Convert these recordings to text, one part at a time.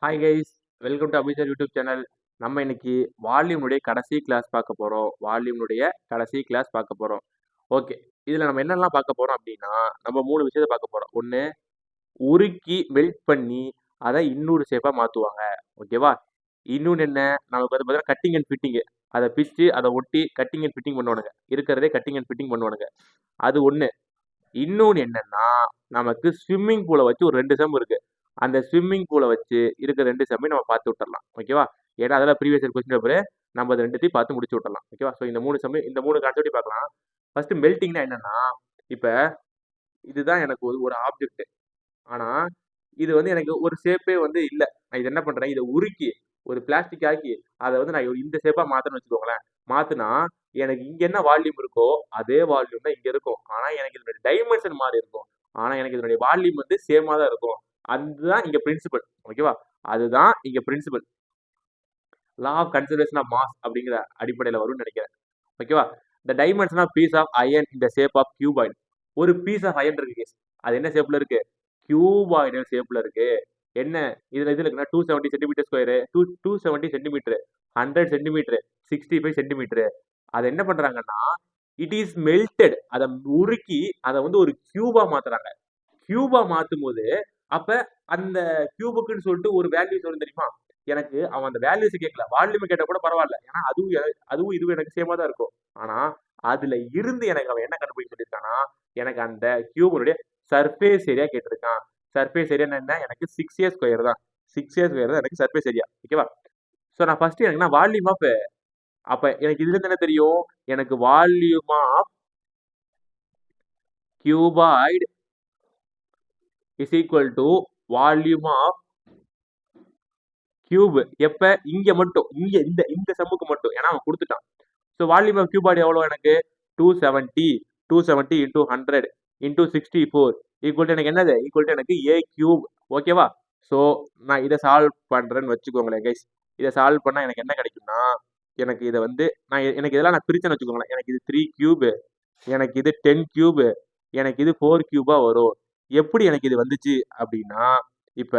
Hi guys, welcome to Abishar YouTube channel. நம்ம இன்னைக்கு வால்யூம்னுடைய கடைசி கிளாஸ் பார்க்க போகிறோம். ஓகே, இதில் நம்ம என்னெல்லாம் பார்க்க போகிறோம் அப்படின்னா, நம்ம 3 விஷயத்தை பார்க்க போகிறோம். ஒன்று, உருக்கி மெல்ட் பண்ணி அதை இன்னொரு ஷேப்பாக மாற்றுவாங்க. ஓகேவா? இன்னொன்று என்ன, நமக்கு வந்து பார்த்தீங்கன்னா கட்டிங் அண்ட் ஃபிட்டிங்கு. அதை பிச்சு அதை ஒட்டி கட்டிங் அண்ட் ஃபிட்டிங் பண்ணுவானுங்க. இருக்கிறதே கட்டிங் அண்ட் ஃபிட்டிங் பண்ணுவானுங்க. அது ஒன்று. இன்னொன்று என்னன்னா, நமக்கு ஸ்விம்மிங் பூலை வச்சு ஒரு 2 செம் இருக்கு. அந்த ஸ்விம்மிங் பூலை வச்சு இருக்க 2 செம்மையும் நம்ம பார்த்து விட்டுறலாம். ஓகேவா? ஏன்னா அதெல்லாம் ப்ரீவியஸ் இயர் கொஸ்டின் பேப்பர். நம்ம அது 2த்தையும் பார்த்து முடிச்சு விட்டுறலாம். ஓகேவா? ஸோ இந்த 3 செம், இந்த 3 கான்செப்டையும் பார்க்கலாம். ஃபர்ஸ்ட் மெல்டிங்னா என்னன்னா, இப்போ இதுதான் எனக்கு ஒரு ஆப்ஜெக்ட். ஆனா இது வந்து எனக்கு ஒரு ஷேப்பே வந்து இல்ல. நான் இது என்ன பண்றேன், இதை உருக்கி ஒரு பிளாஸ்டிக் ஆக்கி அதை வந்து நான் இந்த ஷேப்பா மாத்தணும்னு வச்சுக்கோங்களேன். மாத்துனா எனக்கு இங்க என்ன வால்யூம் இருக்கோ அதே வால்யூம் தான் இங்க இருக்கும். ஆனா எனக்கு இதனுடைய டைமென்ஷன் மாறி இருக்கும். ஆனா எனக்கு இதனுடைய வால்யூம் வந்து சேமா தான் இருக்கும். அதுதான் இங்க பிரின்சிபல். ஓகேவா? அதுதான் இங்க principal. Law of conservation of mass அப்படிங்கிற அடிப்படையில் வரும்னு நினைக்கிறேன். ஓகேவா? The dimension of piece of iron இந்த ஷேப் ஆஃப் கியூபாய்டு. ஒரு பீஸ் ஆஃப் அயன் இருக்கு. அது என்ன ஷேப்ல இருக்கு? கியூபாய்டு ஷேப்ல இருக்கு. என்ன இதுல இருக்குன்னா 270 centimetre square, 270 centimetre, 100 centimetre, 65 centimetre. அதை என்ன பண்றாங்கன்னா, இட் இஸ் மெல்டட். அதை உருக்கி அதை வந்து ஒரு கியூபா மாத்துறாங்க. கியூபா மாத்தும் போது அப்ப அந்த கியூபுக்குன்னு சொல்லிட்டு ஒரு வேல்யூஸ் வரும் தெரியுமா? எனக்கு அவன் அந்த வேல்யூஸ் கேட்கல, வால்யூம் கேட்டா கூட பரவாயில்ல. ஏன்னா அதுவும் இதுவும் எனக்கு சேமா தான் இருக்கும். ஆனா அதுல இருந்து எனக்கு அவன் என்ன கண்டுபிடிக்க சொல்லியிருக்கானா, எனக்கு அந்த கியூபனுடைய சர்ஃபேஸ் ஏரியா கேட்டிருக்கான். சர்ஃபேஸ் ஏரியா என்ன, எனக்கு 6a ஸ்கொயர் தான். 6a ஸ்கொயர் தான் எனக்கு சர்ஃபேஸ் ஏரியா. ஓகேவா? ஸோ நான் ஃபர்ஸ்ட் எனக்கு வால்யூம் ஆஃப், அப்ப எனக்கு இதுல இருந்து என்ன தெரியும், எனக்கு volume of cuboid is equal to volume of cube. எப்ப இங்க மட்டும், இங்க இந்த இந்த சம்முக்கு மட்டும், ஏன்னா அவன் கொடுத்துட்டான். ஸோ வால்யூம் ஆஃப் கியூபாய்டு எவ்வளோ எனக்கு 270 இன்டூ 100 இன்டூ 64 ஈக்குவல் டு எனக்கு என்னது, ஈக்குவல் டு எனக்கு ஏ கியூப். ஓகேவா? ஸோ நான் இதை சால்வ் பண்றேன்னு வச்சுக்கோங்களேன் கைஸ். இதை சால்வ் பண்ணா எனக்கு என்ன கிடைக்கும்னா, எனக்கு இதை வந்து எனக்கு இதெல்லாம் நான் பிரிச்சேன்னு வச்சுக்கோங்களேன். எனக்கு இது 3 கியூப், எனக்கு இது 10 கியூப், எனக்கு இது 4 கியூபா வரும். எப்படி எனக்கு இது வந்துச்சு அப்படின்னா, இப்ப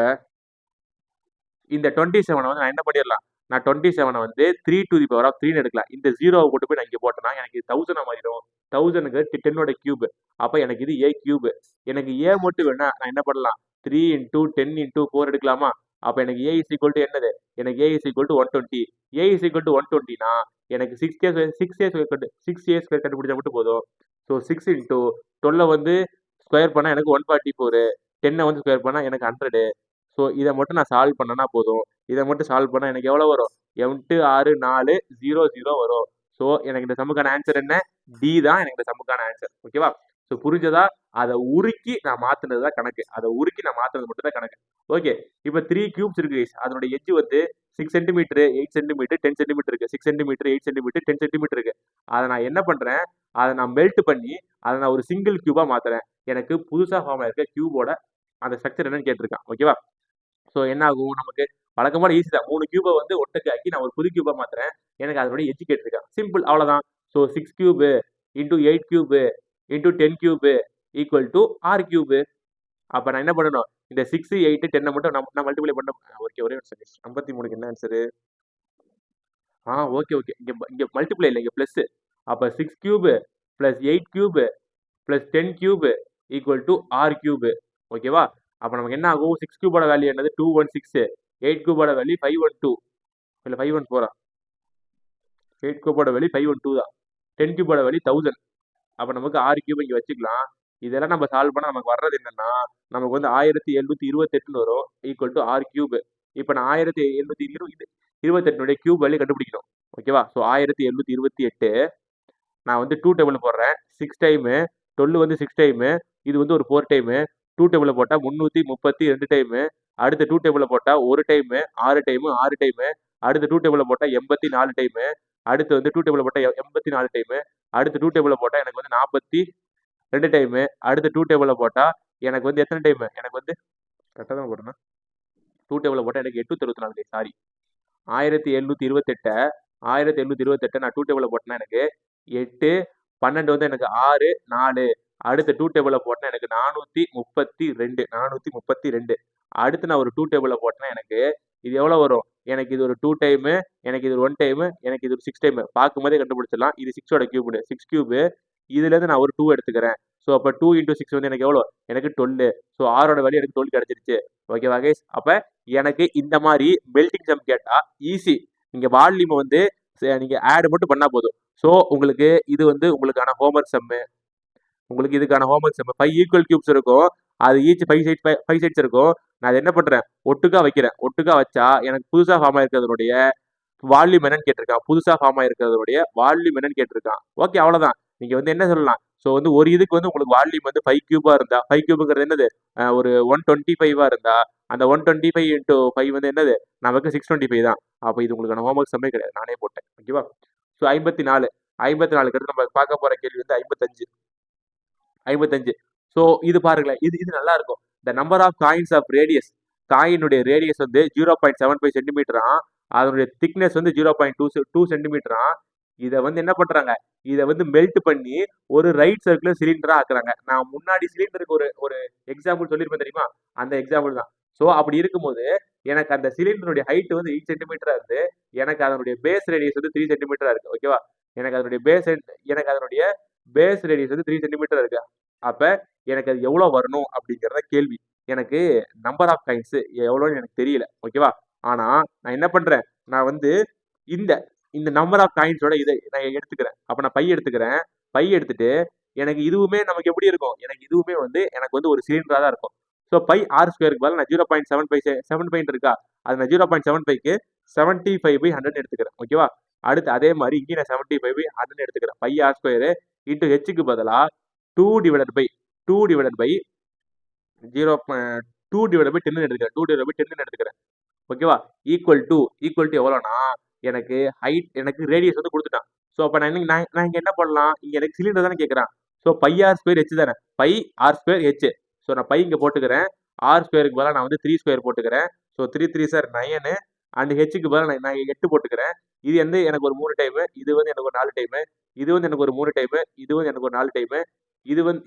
இந்த 27 வந்து நான் என்ன பண்ணிடலாம், நான் 27 வந்து 3 to the power of 3 எடுக்கலாம். இந்த 0 கொண்டு போய் நான் இங்க போட்டேன்னா எனக்கு 1000 மாறிடும். 1000க்கு 10 கியூப். அப்ப எனக்கு இது a கியூப். எனக்கு a மட்டும் வேணா நான் என்ன பண்ணலாம், 3 into 10 into 4 எடுக்கலாமா? அப்ப எனக்கு a is equal to என்னது, எனக்கு a is equal to 120. a is equal to 120னா எனக்கு 6a ஸ்கொயர் கண்டுபிடிச்சா மட்டும் போதும். ஸோ 6 into 12 வந்து ஸ்கொயர் பண்ணா எனக்கு 144, 10 வந்து ஸ்கொயர் பண்ணா எனக்கு 100. ஸோ இதை மட்டும் நான் சால்வ் பண்ணனா போதும். இதை மட்டும் சால்வ் பண்ணா எனக்கு எவ்வளோ வரும், 86400 வரும். ஸோ எனக்கு இந்த சம்முக்கான ஆன்சர் என்ன, டி தான் எனக்கு இந்த சம்முக்கான ஆன்சர். ஓகேவா? ஸோ புரிஞ்சதா? அதை உருக்கி நான் மாத்தினது தான் கணக்கு. அதை உருக்கி நான் மாத்தினது மட்டும் தான் கணக்கு. ஓகே, இப்போ 3 கியூப்ஸ் இருக்கு. அதோட எட்ஜ் வந்து 6 சென்டிமீட்டர், 8 சென்டிமீட்டர், 10 சென்டிமீட்டர் இருக்கு. 6 சென்டிமீட்டர், 8 சென்டிமீட்டர், 10 சென்டிமீட்டர் இருக்கு. அதை நான் என்ன பண்றேன், அதை நான் மெல்ட் பண்ணி அதை நான் ஒரு சிங்கிள் கியூபா மாத்துறேன். எனக்கு புதுசா ஃபார்ம் ஆயிருக்க கியூபோட அந்த ஸ்ட்ரக்சர் என்னன்னு கேட்டிருக்கான். ஓகேவா? ஸோ என்ன ஆகும், நமக்கு வழக்கமான ஈஸி தான். 3 கியூபை வந்து ஒட்டுக்கு ஆக்கி நான் ஒரு புது கியூபா மாத்துறேன். எனக்கு அதோட எட்ஜ் கேட்டிருக்கேன். சிம்பிள், அவ்வளவுதான். So 6 cube into 8 cube into 10 cube equal to R cube. அப்ப நான் என்ன பண்ணணும், இந்த 6, 8, 10 மட்டும் நான் மல்டிப்ளை பண்ண. ஓகே, ஒரே ஒரு செகண்ட். 53க்கு என்ன ஆன்சரு? ஓகே ஓகே, இங்க இங்க மல்டிப்ளை இல்லை, இங்க பிளஸ். அப்ப 6 cube plus 8 cube plus 10 cube equal to R cube. ஓகேவா? அப்ப நமக்கு என்ன ஆகும், 6 கியூபோட வேல்யூ என்னது 216, 8 கியூபோட வேல்யூ 512, இல்ல 514. 8 கியூபோட வேல்யூ 512 தான். 10 கியூபோட வேல்யூ 1000. அப்ப நமக்கு 6 கியூப் இங்க வச்சுக்கலாம். இதெல்லாம் நம்ம சால்வ் பண்ணா நமக்கு வர்றது என்னன்னா, நமக்கு வந்து 1728 வரும், ஈக்குவல் டு ஆர் கியூப். இப்ப நான் 1728 கியூப் வேல்யூ கண்டுபிடிக்கணும். ஓகேவா? ஸோ 1728 நான் வந்து 2 டேபிள் போடுறேன். 6 டைமு 12 வந்து 6 டைமு, இது வந்து ஒரு 4 டைமு. 2 டேபிள் போட்டா 332 டைமு. அடுத்த 2 டேபிள் போட்டா 1 டைமு, 6 டைமு, 6 டைமு. அடுத்த 2 டேபிள் போட்டா 84 டைமு. அடுத்து வந்து 2 டேபிள் போட்டா 84 டைமு. அடுத்த 2 டேபிள் போட்டா எனக்கு வந்து 42 டைமு. அடுத்த 2 டேபிள் போட்டா எனக்கு வந்து எத்தனை டைமு, எனக்கு வந்து கரெக்டாக தான் போடுறேன். 2 டேபிள் போட்டா எனக்கு 864, சாரி, 1728 நான் 2 டேபிள் போட்டேன்னா எனக்கு 8, 12 வந்து எனக்கு 6, 4. அடுத்த 2 டேபிள போட்டேன்னா எனக்கு 432. அடுத்து நான் ஒரு 2 டேபிள போட்டேன்னா எனக்கு இது எவ்வளோ வரும்? எனக்கு இது ஒரு 2 டைமு, எனக்கு இது ஒரு 1 டைமு, எனக்கு இது ஒரு 6 டைமு. பார்க்கும்போதே கண்டுபிடிச்சிடலாம். இது 6ஓட கியூப்னு. 6 கியூபு. இதுலேருந்து நான் ஒரு 2 எடுத்துக்கிறேன். ஸோ அப்போ 2 இன்டூ 6 வந்து எனக்கு எவ்வளோ? எனக்கு 12. ஸோ ஆரோட வேல்யூ எனக்கு 12 கிடைச்சிருச்சு. ஓகேவா கைஸ்? அப்போ எனக்கு இந்த மாதிரி மெல்டிங் சம் கேட்டால் ஈஸி. நீங்கள் வால்யூமை வந்து நீங்கள் ஆட் மட்டும் பண்ணால் போதும். ஸோ உங்களுக்கு இது வந்து உங்களுக்கான ஹோம்ஒர்க் சம்மு. உங்களுக்கு இதுக்கான ஹோம்ஒர்க் சம் 5 ஈக்குவல் கியூப்ஸ் இருக்கும். அது ஈச் 5 சைட்ஸ் இருக்கும். நான் அதை என்ன பண்றேன்? ஒட்டுக்கா வைக்கிறேன். ஒட்டுக்கா வச்சா எனக்கு புதுசா ஃபார்ம் ஆயிருக்கிறதுடைய வால்யூம் என்னன்னு கேட்டிருக்கான். புதுசா ஃபார்ம் ஆயிருக்கிறதுடைய வால்யூம் என்னன்னு கேட்டிருக்கான். ஓகே, அவ்வளவுதான். நீங்க வந்து என்ன சொல்லலாம்? ஸோ வந்து ஒரு இதுக்கு வந்து உங்களுக்கு வால்யூம் வந்து 5 கியூபா இருந்தா, 5 கியூபுங்கிறது என்னது? ஒரு 125 இருந்தா, அந்த 125 இன்டூ 5 வந்து என்னது? நமக்கு 625 தான். அப்போ இது உங்களுக்கான ஹோம்ஒர்க் சம்மே கிடையாது. நானே போட்டேன். ஓகேவா? ஸோ 54 54க்கு அடுத்து நம்ம பார்க்க போற கேள்வி வந்து 55. ஸோ இது பாருங்களேன், இது நல்லா இருக்கும். The number of coins of radius. காயினுடைய ரேடியஸ் வந்து 0.75 சென்டிமீட்டரா, அதனுடைய திக்னஸ் வந்து 0.2 சென்டிமீட்டரா. இதை வந்து என்ன பண்றாங்க? இதை வந்து மெல்ட் பண்ணி ஒரு ரைட் சர்க்குலர் சிலிண்டரா ஆக்குறாங்க. நான் முன்னாடி சிலிண்டருக்கு ஒரு ஒரு எக்ஸாம்பிள் சொல்லியிருப்பேன் தெரியுமா? அந்த எக்ஸாம்பிள் தான். ஸோ அப்படி இருக்கும்போது எனக்கு அந்த சிலிண்டருடைய ஹைட் வந்து 8 சென்டிமீட்டரா இருந்து, எனக்கு அதனுடைய பேஸ் ரேடியஸ் வந்து 3 சென்டிமீட்டரா இருக்கு. ஓகேவா? எனக்கு அதனுடைய பேஸ் ரேடியஸ் வந்து 3 சென்டிமீட்டர் இருக்கு. அப்ப எனக்கு அது எவ்வளவு வரணும் அப்படிங்கிறத கேள்வி. எனக்கு நம்பர் ஆஃப் டைம்ஸ் எவ்வளோன்னு எனக்கு தெரியல. ஓகேவா? ஆனா நான் என்ன பண்றேன்? நான் வந்து இந்த இந்த நம்பர் ஆஃப் காயின்ஸோட இதை நான் எடுத்துக்கிறேன். அப்ப நான் பை எடுத்துக்கிறேன். பை எடுத்துட்டு எனக்கு இதுவுமே நமக்கு எப்படி இருக்கும்? எனக்கு இதுவுமே வந்து எனக்கு வந்து ஒரு சிலிண்டரா தான் இருக்கும். ஸோ பை ஆர் ஸ்கொயருக்கு பதில் நான் 0.75 இருக்கா? அது நான் 0.75க்கு 75/100 எடுத்துக்கிறேன். ஓகேவா? அடுத்து அதே மாதிரி இங்கே நான் 75/100 எடுத்துக்கிறேன். பை ஆர் ஸ்கொயரு இன்டூ ஹெச்சுக்கு பதிலா 2 divided by 2 divided by 2 divided by 10 எடுத்துக்கிறேன். 2 டிவைடட் பை 10 எடுத்துக்கிறேன். ஓகேவா? ஈக்குவல் டு எவ்வளோனா எனக்கு ஹைட் எனக்கு ரேடியஸ் வந்து கொடுத்துட்டான். ஸோ அப்போ நான் இங்கே என்ன பண்ணலாம்? இங்கே எனக்கு சிலிண்டர் தானே கேட்குறான். So pi r square h தானே. Pi r square h. So நான் பை இங்கே போட்டுக்கிறேன். ஆர் ஸ்கொயருக்கு பதிலாக நான் வந்து 3 ஸ்கொயர் போட்டுக்கிறேன். ஸோ 3 3 சார் 9 அண்ட் ஹெச்சுக்கு பதிலாக நான் 8 போட்டுக்கிறேன். இது வந்து எனக்கு ஒரு 3 டைமு, இது வந்து எனக்கு ஒரு 4 டைமு, இது வந்து எனக்கு ஒரு 3 டைமு, இது வந்து எனக்கு ஒரு 4 டைமு,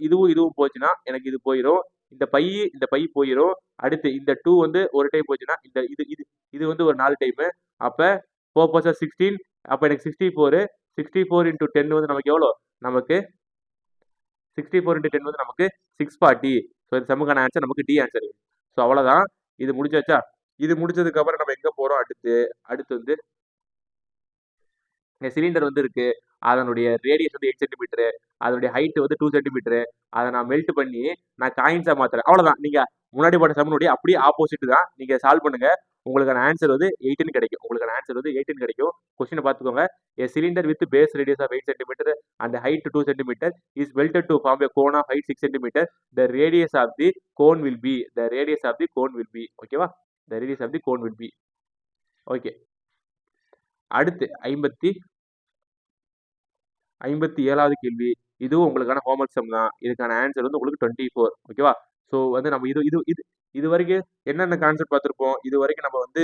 இதுவும் போச்சுன்னா எனக்கு இது போயிடும். இந்த பை போயிடும். அடுத்து இந்த 2 வந்து ஒரு டைம் போச்சுன்னா இந்த இது இது இது வந்து ஒரு 4 டைமு. அப்ப 4 4 16. அப்ப எனக்கு 64. 64 இன்டூ 10 வந்து நமக்கு எவ்வளோ? நமக்கு 64 இன்டூ 10 வந்து நமக்கு 640. ஸோ இந்த சம்முக்கான ஆன்சர் நமக்கு டி ஆன்சர். ஸோ அவ்வளோதான். இது முடிச்சாச்சா? இது முடிச்சதுக்கு அப்புறம் நம்ம எங்க போறோம்? அடுத்து வந்து சிலிண்டர் வந்து இருக்கு. அதனுடைய ரேடியஸ் வந்து 8 சென்டிமீட்டரு, அதனுடைய ஹைட் வந்து 2 சென்டிமீட்டரு. அதை நான் மெல்ட் பண்ணி நான் காயின்ஸா மாத்துறேன். அவ்வளவுதான். நீங்க முன்னாடி போட்ட சம்னுடைய அப்படியே ஆப்போசிட் தான். நீங்க சால்வ் பண்ணுங்க. உங்களுக்கான ஆன்சர் வந்து 18 கிடைக்கும். உங்களுக்கான ஆன்சர் வந்து 18 கிடைக்கும். கொஸ்டினை பார்த்துக்கோங்க. A cylinder with base radius of 8 cm and height 2 cm is welded to form a cone of height 6 cm. The radius of the cone will be. ஓகேவா? The radius of the cone will be. Okay. அடுத்து 57வது கேள்வி. இதுவும் உங்களுக்கான homework sum தான். இதுக்கான answer வந்து உங்களுக்கு 24. ஓகேவா? ஸோ வந்து நம்ம இது இது இது இது வரைக்கும் என்னென்ன கான்செப்ட் பார்த்துருப்போம்? இது வரைக்கும் நம்ம வந்து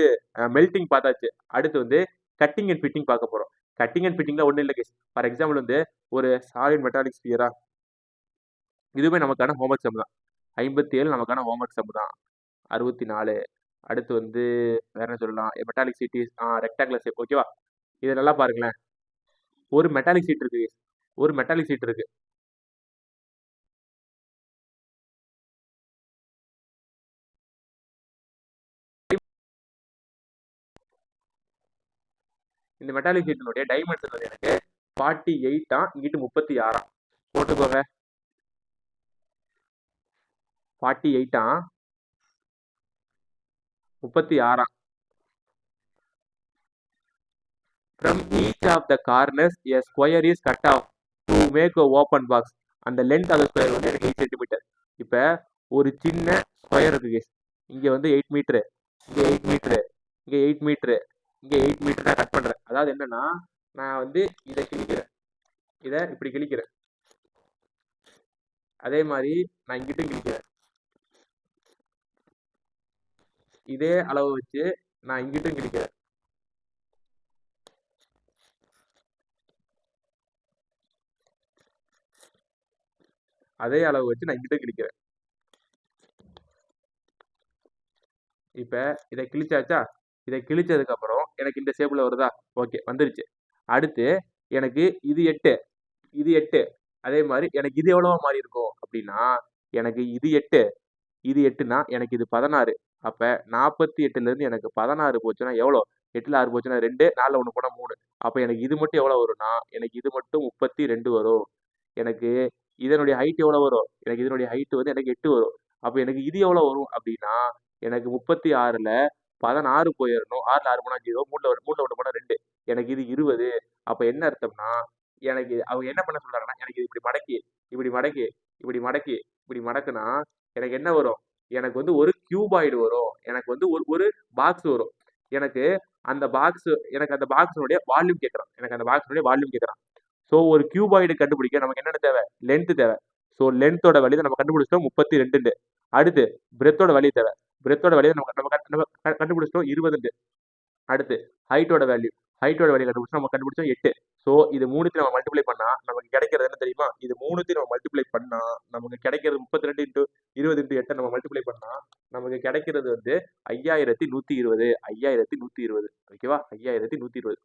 மெல்டிங் பார்த்தாச்சு. அடுத்து வந்து கட்டிங் அண்ட் ஃபிட்டிங் பார்க்க போறோம். கட்டிங் அண்ட் ஃபிட்டிங்ல ஒன்றும் இல்லை கேஸ். ஃபார் எக்ஸாம்பிள் வந்து ஒரு சாலிட் மெட்டாலிக் ஸ்பியரா, இதுவுமே நமக்கான ஹோம்ஒர்க் சம் தான். 57 நமக்கான ஹோம்ஒர்க் சம் தான். 64. அடுத்து வந்து வேற என்ன சொல்லலாம்? Metallic sheet is rectangular shape. ஓகேவா? இது நல்லா பாருங்களேன். ஒரு மெட்டாலிக் சீட் இருக்கு. இந்த மெட்டாலிக் ஷீட்டினுடைய டைமென்ஷன் வந்து எனக்கு 48 இங்கிட்டு 36 போட்டுக்கோங்க. 48 36. From each of the corners a square is cut off to make a open box. அந்த லென்த் ஆஃப் ஸ்கொயர் வந்து எனக்கு 8 சென்டிமீட்டர். இப்போ ஒரு சின்ன ஸ்கொயர் இருக்கு. இங்கே வந்து 8 மீட்டரு, இங்கே 8 மீட்டரு, இங்கே 8 மீட்டரு, இங்கே 8 மீட்டர் நான் கட் பண்ணுறேன். அதாவது என்னன்னா நான் வந்து இதை கிழிக்கிறேன், இதை இப்படி கிழிக்கிறேன். அதே மாதிரி நான் இங்கிட்டும் கிழிக்கிறேன். இதே அளவு வச்சு நான் இங்கிட்டும் கிழிக்கிறேன். அதே அளவு வச்சு நான் இங்கிட்ட கிழிக்கிறேன். இப்ப இதை கிழிச்சாச்சா? இதை கிழிச்சதுக்கப்புறம் எனக்கு இந்த ஷேப்பில் வருதா? ஓகே, வந்துருச்சு. அடுத்து எனக்கு இது 8, இது 8. அதே மாதிரி எனக்கு இது எவ்வளவா மாறி இருக்கும் அப்படின்னா, எனக்கு இது 8, இது 8னா எனக்கு இது 16. அப்ப 48லேருந்து எனக்கு 16 போச்சுன்னா எவ்வளோ? 8ல 6 போச்சுன்னா 2, 4ல 1 போனா 3. அப்ப எனக்கு இது மட்டும் எவ்வளோ வரும்னா, எனக்கு இது மட்டும் 32 வரும். எனக்கு இதனுடைய ஹைட் எவ்வளோ வரும்? எனக்கு இதனுடைய ஹைட் வந்து எனக்கு 8 வரும். அப்ப எனக்கு இது எவ்வளோ வரும் அப்படின்னா, எனக்கு 36ல 16 போயிரணும். 6ல 6 போனா 0, 3ல 1 போனா 2. எனக்கு இது 20. அப்ப என்ன அர்த்தம்னா, எனக்கு அவங்க என்ன பண்ண சொல்றாங்கன்னா, எனக்கு இது இப்படி மடக்கி, இப்படி மடக்கி, இப்படி மடக்கி, இப்படி மடக்குனா எனக்கு என்ன வரும்? எனக்கு வந்து ஒரு கியூபாய்டு வரும். எனக்கு வந்து ஒரு ஒரு பாக்ஸ் வரும். எனக்கு எனக்கு அந்த பாக்ஸினுடைய வால்யூம் கேட்கறான். எனக்கு அந்த பாக்ஸினுடைய வால்யூம் கேட்கறான். ஸோ ஒரு கியூபாய்டு கண்டுபிடிக்க நமக்கு என்னென்ன தேவை? லென்த் தேவை. ஸோ லென்த்தோட வேல்யூ நம்ம கண்டுபிடிச்சிட்டோம் 32. அடுத்து பிரெத்தோட வேல்யூ தேவை. பிரெத்தோட வேல்யூ நம்ம நம்ம நம்ம கண்டுபிடிச்சிட்டோம் 20. அடுத்து ஹைட்டோட வேல்யூ கண்டுபிடிச்சோம். நம்ம கண்டுபிடிச்சோம் 8. ஸோ இது மூணுத்தையும் நம்ம மல்டிப்ளை பண்ணா நமக்கு கிடைக்கிறது என்ன தெரியுமா? இது மூணுத்தையும் நம்ம மல்டிப்ளை பண்ணா நமக்கு கிடைக்கிறது 32 இன்ட்டு 20 இன்ட்டு 8 நம்ம மல்டிப்ளை பண்ணா நமக்கு கிடைக்கிறது வந்து 5120. 5120. ஓகேவா? 5120.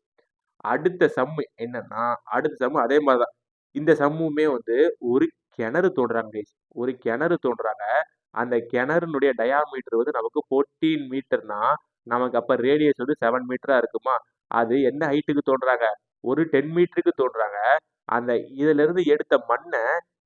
அடுத்த சம் என்னன்னா, அடுத்த சம் அதே மாதிரி தான். இந்த சம்முமே வந்து ஒரு கிணறு தோண்டுறாங்க கைஸ். ஒரு கிணறு தோண்டுறாங்க. அந்த கிணறுனுடைய டயாமீட்டர் வந்து நமக்கு 14 மீட்டர்னா, நமக்கு அப்ப ரேடியஸ் வந்து 7 மீட்டரா இருக்குமா? அது என்ன ஹைட்டுக்கு தோண்டுறாங்க? ஒரு 10 மீட்டருக்கு தோண்டுறாங்க. அந்த இதிலிருந்து எடுத்த மண்ண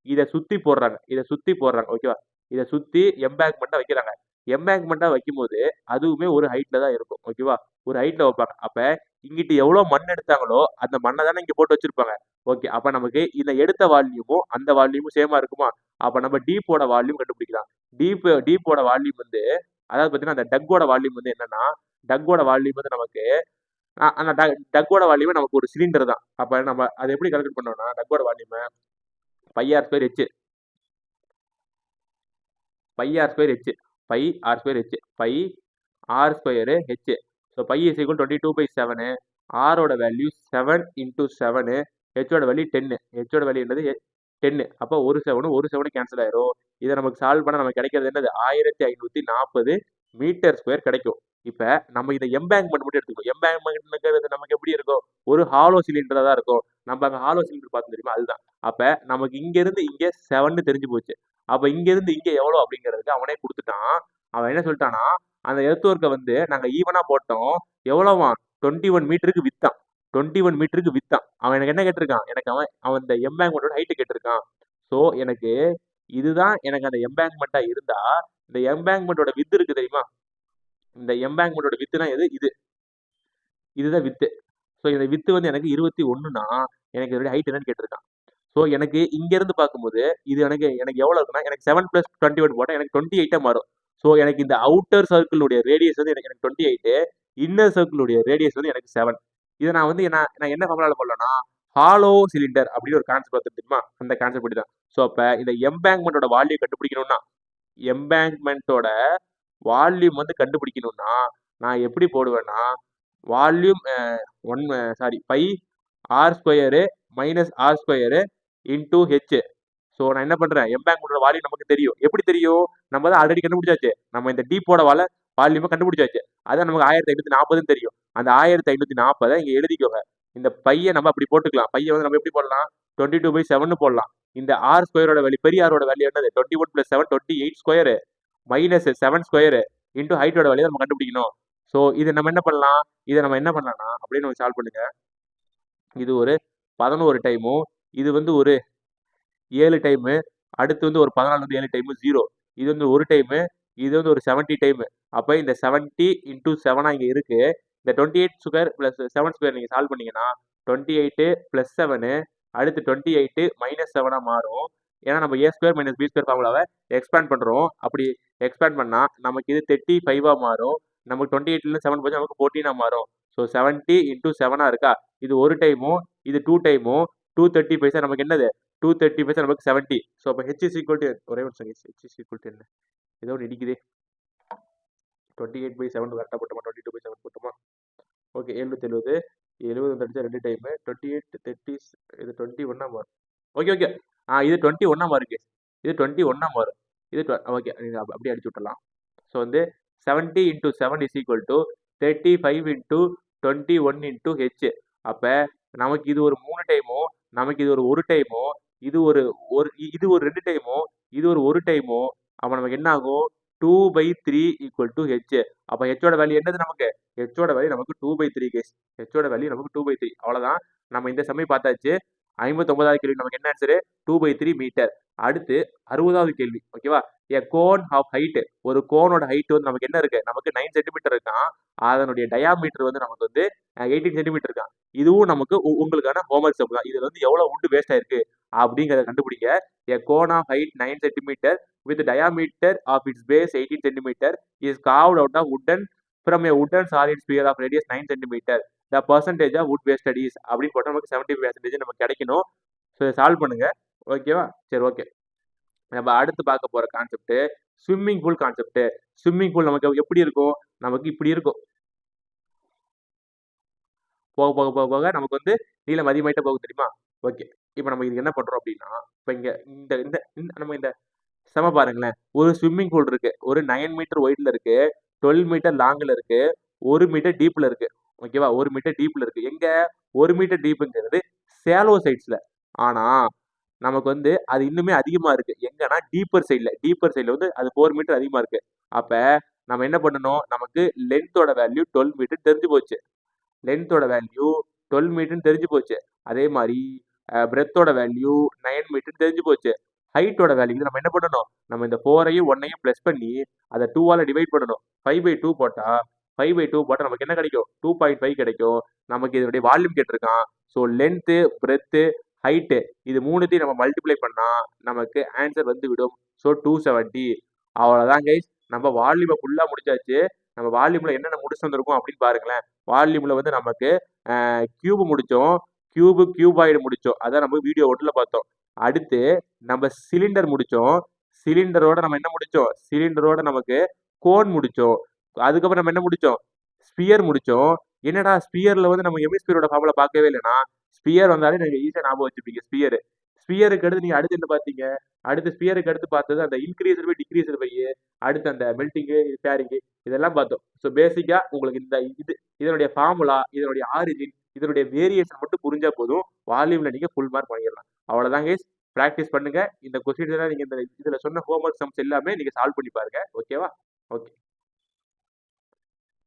இத சுத்தி போடுறாங்க. ஓகேவா? இத சுத்தி எம்பேங்க்மெண்ட்டா வைக்கிறாங்க. எம்பேங்க்மெண்ட்டா வைக்கும்போது, அதுவுமே ஒரு ஹைட்ல தான் இருக்கும். ஓகேவா? ஒரு ஹைட்ல வைப்பாங்க. அப்ப இங்கிட்டு எவ்வளோ மண் எடுத்தாங்களோ, அந்த மண்ண தானே இங்க போட்டு வச்சிருப்பாங்க. ஓகே. அப்ப நமக்கு இந்த எடுத்த வால்யூமும், அந்த வால்யூமும் சேமா இருக்குமா? அப்ப நம்ம டீப்போட வால்யூம் கண்டுபிடிக்கலாம். டீப்போட வால்யூம் வந்து அதாவது பார்த்தீங்கன்னா, அந்த டக்கோட வால்யூம் வந்து என்னன்னா, டக்கோட வால்யூம் வந்து நமக்கு அந்த டக்கோட வால்யூமே நமக்கு ஒரு சிலிண்டர் தான். அப்ப நம்ம அத எப்படி கால்குலேட் பண்ணோம்னா, டக்கோட வால்யூம pi r square h. Pi r square h. Pi r square h. Pi r square h. So pi is equal 22/7. ஆரோட வேல்யூ 7 இன்டூ 7. ஹெச்சோட வேல்யூ 10. ஹெச்சோட வேல்யூ என்னது? 10. அப்போ ஒரு 7 கேன்சல் ஆயிரும். இதை நமக்கு சால்வ் பண்ண நமக்கு கிடைக்கிறது என்னது? 1540 மீட்டர் ஸ்கொயர் கிடைக்கும். இப்ப நம்ம இதை எம்பேங்க்மெண்ட் மட்டும் எடுத்துக்கோ. எம்பேங்க்மெண்ட் நமக்கு எப்படி இருக்கும்? ஒரு ஹாலோ சிலிண்டரா தான் இருக்கும். நம்ம அங்க ஹாலோ சிலிண்டர் பார்த்து தெரியுமா? அதுதான். அப்ப நமக்கு இங்க இருந்து இங்க 7 தெரிஞ்சு போச்சு. அப்ப இங்க இருந்து இங்க எவ்வளவு அப்படிங்கிறதுக்கு அவனே கொடுத்துட்டான். அவன் என்ன சொல்லிட்டானா, அந்த எர்த் ஒர்க்கை வந்து நாங்க ஈவனா போட்டோம். எவ்வளவா? 21 மீட்டருக்கு வித்தான். 21 மீட்டருக்கு வித்தான். அவன் எனக்கு என்ன கேட்டிருக்கான்? எனக்கு அவன் அவன் இந்த எம்பேங்க்மெண்டோட ஹைட் கேட்டிருக்கான். ஸோ எனக்கு இதுதான் எனக்கு அந்த எம்பேங்க்மெண்டா இருந்தா, இந்த எம்பேங்க்மெண்டோட வித் இருக்கு தெரியுமா? இந்த எம்பேங்க்மெண்டோட வித்துனா எது? இதுதான் வித்து. ஸோ இந்த வித்து வந்து எனக்கு 21னா எனக்கு இதோட ஹைட் என்னன்னு கேட்டிருக்கான். ஸோ எனக்கு இங்க இருந்து பார்க்கும்போது இது எனக்கு எனக்கு எவ்வளவு இருக்குன்னா, எனக்கு 7 + 21 போட்டா எனக்கு 28 மாறும். ஸோ எனக்கு இந்த அவுட்டர் சர்க்கிளுடைய ரேடியஸ் வந்து எனக்கு 28. இன்னர் சர்க்கிளுடைய ரேடியஸ் வந்து எனக்கு 7. இதை நான் வந்து நான் என்ன ஃபார்முலால போடலாம்னா, ஹாலோ சிலிண்டர் அப்படின்னு ஒரு கான்செப்ட் வந்து தெரியுமா? அந்த கான்செப்ட் படி தான். ஸோ அப்ப இந்த எம்பேங்க்மெண்டோட வால்யூம் கண்டுபிடிக்கணும்னா, எம்பேங்க்மெண்டோட வால்யூம் வந்து கண்டுபிடிக்கணும்னா நான் எப்படி போடுவேன்னா, volume pi R square minus r square into h. So நான் என்ன பண்றேன்? எம்பேங்க்மெண்டோட வால்யூம் நமக்கு தெரியும். எப்படி தெரியும்? நம்ம தான் ஆல்ரெடி கண்டுபிடிச்சாச்சு. நம்ம இந்த டீப்போட வால்யூமை கண்டுபிடிச்சாச்சு. அதான் நமக்கு 1540 தெரியும். அந்த 1540 இங்க எழுதிக்கோங்க. இந்த பையை நம்ம அப்படி போட்டுக்கலாம். பையை வந்து நம்ம எப்படி போடலாம்? 22/7 போடலாம். இந்த ஆர் ஸ்கொயரோட வேல்யூ, பெரிய ஆரோட வேல்யூ என்னது? 21 + 7 28 ஸ்கொயரு மைனஸ் 7 ஸ்கொயரு இன்டூ ஹைட்டோட வேல்யூ நம்ம கண்டுபிடிக்கணும். ஸோ இதை நம்ம என்ன பண்ணலாம்? இதை நம்ம என்ன பண்ணலாம்னா அப்படியே நம்ம சால்வ் பண்ணுங்க. இது ஒரு 11 டைமும், இது வந்து ஒரு 7 டைமு, அடுத்து வந்து ஒரு 14 வந்து 7 டைமு 0. இது வந்து ஒரு டைமு, இது வந்து ஒரு 70 டைமு. அப்ப இந்த 70 இன்டூ 7 இங்க இருக்கு. இந்த 28 ஸ்கொயர் பிளஸ் 7 ஸ்கொயர் நீங்க சால்வ் பண்ணீங்கன்னா 28 + 7 அடுத்து 28 - 7 மாறும். ஏன்னா நம்ம a square minus b square ஃபார்முலாவை எக்ஸ்பேண்ட் பண்றோம். அப்படி எக்ஸ்பேண்ட் பண்ணா நமக்கு இது 35 மாறும். நமக்கு 28ல 7 போச்சு நமக்கு 14 மாறும். ஸோ 70 இன்டூ 7 இருக்கா? இது ஒரு டைமும், இது 2 டைமும், 230 பைசா நமக்கு என்னது? 230 பைசா நமக்கு 70. ஸோ அப்போ ஹெச் இஸ் ஈக்குவல் டு ஒரே ஒரு second. H is equal to என்ன? ஏதோ ஒன்று இடிக்குதே. 28/7 கரெக்டாக போட்டோமா? 22/7 போட்டோமா? ஓகே. 770 70 அடிச்சா 2 டைமு 28 30 இது 21 மாறும். Okay okay. இது 21 மாறும். இது 21 மாறும். இது ஓகே. அப்படியே அடிச்சு விட்டுலாம். ஸோ வந்து 70 into 7 is equal to 35 into 21 into H. அப்ப நமக்கு இது ஒரு 3 டைமோ, நமக்கு இது ஒரு டைமோ, இது ஒரு இது ஒரு 2 டைமோ, இது ஒரு டைமோ, அப்ப நமக்கு என்ன ஆகும்? 2/3 ஈக்குவல் டு ஹெச். அப்ப ஹெச்சோட வேல்யூ என்னது நமக்கு? ஹெச்சோட வேல்யூ நமக்கு 2/3 கேஸ். ஹெச்சோட வேல்யூ நமக்கு 2/3. அவ்வளவுதான். நம்ம இந்த சமயம் பார்த்தாச்சு. 59வது கேள்வி நமக்கு என்ன ஆன்சரு? 2/3 மீட்டர். அடுத்து 60வது கேள்வி. ஓகேவா? A cone of height. ஒரு கோனோட ஹைட் வந்து நமக்கு என்ன இருக்கு? நமக்கு 9 சென்டிமீட்டர் இருக்கான். அதனுடைய டயாமீட்டர் வந்து நமக்கு வந்து 18 சென்டிமீட்டர் இருக்கான். இதுவும் நமக்கு உங்களுக்கான ஹோம்வொர்க் சம் தான். இதுல வந்து எவ்வளவு வுட் வேஸ்ட் ஆயிருக்கு அப்படிங்கறத கண்டுபிடிங்க. A cone of height 9 centimetre with diameter of its base 18 centimeter is carved out of wooden from a wooden solid sphere of radius 9 centimeter. The percentage of wood wasted is அப்படின்னு போட்டா நமக்கு 70% நமக்கு கிடைக்கணும். So solve பண்ணுங்க. ஓகேவா? சரி, okay. நம்ம அடுத்து பார்க்க போற concept swimming pool concept. Swimming pool நமக்கு எப்படி இருக்கும்? நமக்கு இப்படி இருக்கும். போக போக போக போக நமக்கு வந்து நீளம் அதிகமாயிட்டே போகும், தெரியுமா? ஓகே. இப்போ நம்ம இதுக்கு என்ன பண்றோம் அப்படின்னா, இப்போ இங்க இந்த இந்த இந்த- நம்ம இந்த செம பாருங்களேன். ஒரு ஸ்விம்மிங் பூல் இருக்கு. ஒரு 9 மீட்டர் ஒய்ட்ல இருக்கு. 12 மீட்டர் லாங்ல இருக்கு. 1 மீட்டர் டீப்ல இருக்கு. ஓகேவா? 1 மீட்டர் டீப்ல இருக்கு. எங்க? 1 மீட்டர் டீப்ங்கிறது ஷாலோ சைட்ஸ்ல. ஆனா நமக்கு வந்து அது இன்னுமே அதிகமா இருக்கு. எங்கன்னா டீப்பர் சைட்ல. டீப்பர் சைட்ல வந்து அது 4 மீட்டர் அதிகமா இருக்கு. அப்ப நம்ம என்ன பண்ணணும்? நமக்கு லென்த்தோட வேல்யூ 12 மீட்டர் தெரிஞ்சு போச்சு. லென்த்தோட வேல்யூ 12 மீட்டர்னு தெரிஞ்சு போச்சு. அதே மாதிரி பிரெத்தோட வேல்யூ 9 மீட்டர் தெரிஞ்சு போச்சு. ஹைட்டோட வேல்யூ நம்ம என்ன பண்ணணும்? நம்ம இந்த 4ஐயும் 1ஐயும் பிளஸ் பண்ணி அதை 2ஆல டிவைட் பண்ணணும். 5/2 போட்டா 5/2 போட்டா நமக்கு என்ன கிடைக்கும்? 2.5 கிடைக்கும். நமக்கு இதனுடைய வால்யூம் கேட்டிருக்கான். ஸோ லென்த்து, பிரெத்து, ஹைட்டு இது மூணுத்தையும் நம்ம மல்டிப்ளை பண்ணா நமக்கு ஆன்சர் வந்து விடும். ஸோ 270. அவ்வளோதான் கைஸ். நம்ம வால்யூமை ஃபுல்லாக முடிச்சாச்சு. நம்ம வால்யூம்ல என்னென்ன முடிச்சு வந்திருக்கோம் அப்படின்னு பாருங்களேன். வால்யூம்ல வந்து நமக்கு கியூப் முடிச்சோம். கியூபாய்டு முடிச்சோம். அதான் நம்ம வீடியோ ஒன்ல பார்த்தோம். அடுத்து நம்ம சிலிண்டர் முடிச்சோம். சிலிண்டரோட நம்ம என்ன முடிச்சோம்? சிலிண்டரோட நமக்கு கோன் முடிச்சோம். அதுக்கப்புறம் நம்ம என்ன முடிச்சோம்? ஸ்பியர் முடிச்சோம். என்னடா ஸ்பியர்ல வந்து நம்ம ஹெமிஸ்பியரோட ஃபார்முலா பார்க்கவே இல்லைனா, ஸ்பியர் வந்தாலே நீங்க ஈஸியா ஞாபகம் வச்சுப்பீங்க. ஸ்பியர். ஸ்பியருக்கு அடுத்து நீங்க அடுத்து என்ன பார்த்தீங்க? அடுத்து ஸ்பியருக்கு அடுத்து பார்த்தது அந்த இன்கிரீஸ்டு பை டிக்ரீஸ்டு பை, அடுத்து அந்த மெல்டிங்கு, ஷேரிங்கு இதெல்லாம் பார்த்தோம். ஸோ பேசிக்கா உங்களுக்கு இந்த இதனுடைய ஃபார்முலா, இதனுடைய ஆரிஜின், இதனுடைய வேரியேஷன் மட்டும் புரிஞ்சா போதும். வால்யூம்ல நீங்க ஃபுல் மார்க் வாங்கிடலாம். அவ்வளவுதான் கைஸ். பிராக்டிஸ் பண்ணுங்க. இந்த கொஸ்டின்ஸ் எல்லாம் நீங்க இந்த இதுல சொன்ன ஹோம்வொர்க் சம்ஸ் எல்லாமே நீங்க சால்வ் பண்ணி பாருங்க. ஓகேவா? ஓகே.